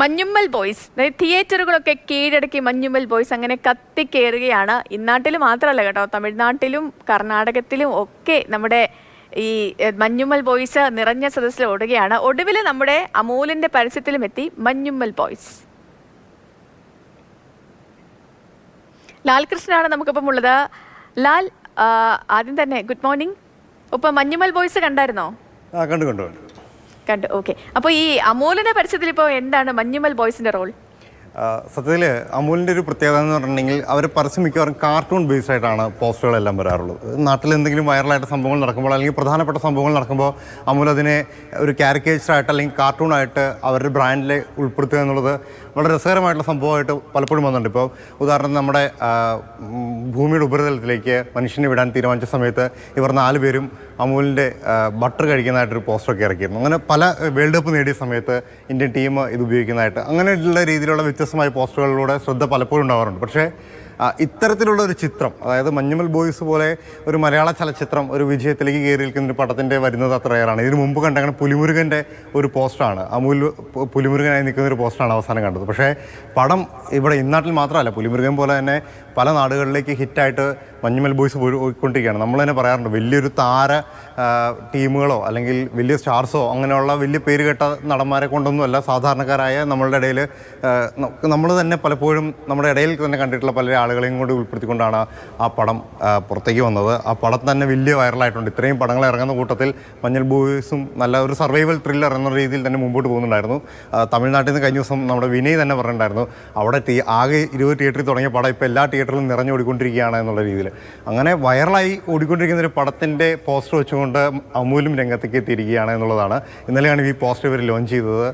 Manjummel boys തിയേറ്ററുകളൊക്കെ കീഴടക്കി Manjummel boys അങ്ങനെ കത്തിക്കേറുകയാണ്. ഇന്നാട്ടിൽ മാത്രമല്ല കേട്ടോ, തമിഴ്നാട്ടിലും കർണാടകത്തിലും ഒക്കെ നമ്മുടെ ഈ മഞ്ഞുമ്മൽ ബോയ്സ് നിറഞ്ഞ സദസ്സിൽ ഓടുകയാണ്. ഒടുവിൽ നമ്മുടെ അമൂലിന്റെ പരസ്യത്തിലും എത്തി മഞ്ഞുമ്മൽ ബോയ്സ്. ലാൽകൃഷ്ണനാണ് നമുക്കിപ്പം ഉള്ളത്. ലാൽ, ആദ്യം തന്നെ ഗുഡ് മോർണിംഗ്. ഇപ്പൊ മഞ്ഞുമ്മൽ ബോയ്സ് കണ്ടായിരുന്നോ? കണ്ടു. ഓക്കെ. അപ്പോൾ ഈ അമൂലിന്റെ പരസ്യത്തിൽ ഇപ്പോൾ എന്താണ് മഞ്ഞുമ്മൽ ബോയ്സിന്റെ റോൾ? സത്യത്തിൽ അമൂലിൻ്റെ ഒരു പ്രത്യേകത എന്ന് പറഞ്ഞിട്ടുണ്ടെങ്കിൽ അവർ പരസ്യം മിക്കവാറും കാർട്ടൂൺ ബേസ്ഡ് ആയിട്ടാണ് പോസ്റ്ററുകളെല്ലാം വരാറുള്ളത്. നാട്ടിൽ എന്തെങ്കിലും വൈറലായിട്ട് സംഭവങ്ങൾ നടക്കുമ്പോൾ അല്ലെങ്കിൽ പ്രധാനപ്പെട്ട സംഭവങ്ങൾ നടക്കുമ്പോൾ അമൂൽ അതിനെ ഒരു കാരിക്കേച്ചറായിട്ട് അല്ലെങ്കിൽ കാർട്ടൂണായിട്ട് അവരുടെ ബ്രാൻഡിൽ ഉൾപ്പെടുത്തുക എന്നുള്ളത് വളരെ രസകരമായിട്ടുള്ള സംഭവമായിട്ട് പലപ്പോഴും വന്നിട്ടുണ്ട്. ഇപ്പോൾ ഉദാഹരണത്തിന് നമ്മുടെ ഭൂമിയുടെ ഉപരിതലത്തിലേക്ക് മനുഷ്യനെ വിടാൻ തീരുമാനിച്ച സമയത്ത് ഇവർ 4 പേരും അമൂലിൻ്റെ ബട്ടർ കഴിക്കുന്നതായിട്ടൊരു പോസ്റ്ററൊക്കെ ഇറക്കിയിരുന്നു. അങ്ങനെ പല വേൾഡ് കപ്പ് നേടിയ സമയത്ത് ഇന്ത്യൻ ടീം ഇത് ഉപയോഗിക്കുന്നതായിട്ട് അങ്ങനെയുള്ള രീതിയിലുള്ള വ്യത്യസ്തമായ പോസ്റ്ററുകളിലൂടെ ശ്രദ്ധ പലപ്പോഴും ഉണ്ടാവാറുണ്ട്. പക്ഷേ ഇത്തരത്തിലുള്ള ഒരു ചിത്രം, അതായത് മഞ്ഞുമ്മൽ ബോയ്സ് പോലെ ഒരു മലയാള ചലച്ചിത്രം ഒരു വിജയത്തിലേക്ക് കയറി നിൽക്കുന്ന ഒരു പടത്തിൻ്റെ വരുന്നത് അത്ര ഏറാണ്. ഇതിനു മുമ്പ് കണ്ട അങ്ങനെ പുലിമുരുകൻ്റെ ഒരു പോസ്റ്ററാണ്, അമൂൽ പുലിമുരുകനായി നിൽക്കുന്ന ഒരു പോസ്റ്ററാണ് അവസാനം കണ്ടത്. പക്ഷേ പടം ഇവിടെ ഇന്നാട്ടിൽ മാത്രമല്ല, പുലിമുരുകൻ പോലെ തന്നെ പല നാടുകളിലേക്ക് ഹിറ്റായിട്ട് മഞ്ഞുമ്മൽ ബോയ്സ് പോയിക്കൊണ്ടിരിക്കുകയാണ്. നമ്മൾ തന്നെ പറയാറുണ്ട്, വലിയൊരു താര ടീമുകളോ അല്ലെങ്കിൽ വലിയ സ്റ്റാർസോ അങ്ങനെയുള്ള വലിയ പേര് കേട്ട നടന്മാരെ കൊണ്ടൊന്നുമല്ല, സാധാരണക്കാരായ നമ്മളുടെ ഇടയിൽ നമ്മൾ തന്നെ പലപ്പോഴും നമ്മുടെ ഇടയിൽ തന്നെ കണ്ടിട്ടുള്ള പല ആളുകളെയും കൊണ്ട് ഉൾപ്പെടുത്തിക്കൊണ്ടാണ് ആ പടം പുറത്തേക്ക് വന്നത്. ആ പടം തന്നെ വലിയ വൈറലായിട്ടുണ്ട്. ഇത്രയും പടങ്ങൾ ഇറങ്ങുന്ന കൂട്ടത്തിൽ മഞ്ഞുമ്മൽ ബോയ്സും നല്ല ഒരു സർവൈവൽ ത്രില്ലർ എന്ന രീതിയിൽ തന്നെ മുമ്പോട്ട് പോകുന്നുണ്ടായിരുന്നു. തമിഴ്നാട്ടിൽ നിന്ന് കഴിഞ്ഞ ദിവസം നമ്മുടെ വിനയ് തന്നെ പറഞ്ഞിട്ടുണ്ടായിരുന്നു, അവിടെ ആകെ 20 തിയേറ്ററിൽ തുടങ്ങിയ പടം ഇപ്പോൾ എല്ലാ തിയേറ്ററിലും നിറഞ്ഞോടിക്കൊണ്ടിരിക്കുകയാണ് എന്നുള്ള രീതിയിൽ. അങ്ങനെ വൈറലായി ഓടിക്കൊണ്ടിരിക്കുന്ന ഒരു പടത്തിൻ്റെ പോസ്റ്റർ വെച്ചുകൊണ്ട് അമൂലും രംഗത്തേക്ക് എത്തിയിരിക്കുകയാണ് എന്നുള്ളതാണ്. ഇന്നലെയാണ് ഈ പോസ്റ്റർ ഇവർ ലോഞ്ച് ചെയ്തത്.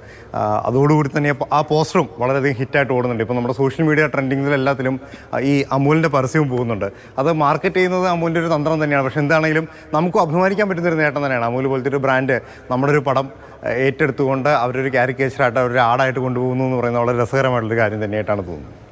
അതോടുകൂടി തന്നെ ആ പോസ്റ്ററും വളരെയധികം ഹിറ്റായിട്ട് ഓടുന്നുണ്ട്. ഇപ്പോൾ നമ്മുടെ സോഷ്യൽ മീഡിയ ട്രെൻഡിങ്ങിലെല്ലാത്തിലും ഈ അമൂലിൻ്റെ പരസ്യവും പോകുന്നുണ്ട്. അത് മാർക്കറ്റ് ചെയ്യുന്നത് അമൂലിൻ്റെ ഒരു തന്ത്രം തന്നെയാണ്. പക്ഷേ എന്താണെങ്കിലും നമുക്ക് അഭിമാനിക്കാൻ പറ്റുന്നൊരു നേട്ടം തന്നെയാണ്. അമൂൽ പോലത്തെ ഒരു ബ്രാൻഡ് നമ്മുടെ ഒരു പടം ഏറ്റെടുത്തുകൊണ്ട് അവരൊരു കാരിക്കേച്ചറായിട്ട് അവരൊരു ആടായിട്ട് കൊണ്ടുപോകുന്നു എന്ന് പറയുന്നത് വളരെ രസകരമായിട്ടുള്ളൊരു കാര്യം തന്നെയായിട്ടാണ് തോന്നുന്നത്.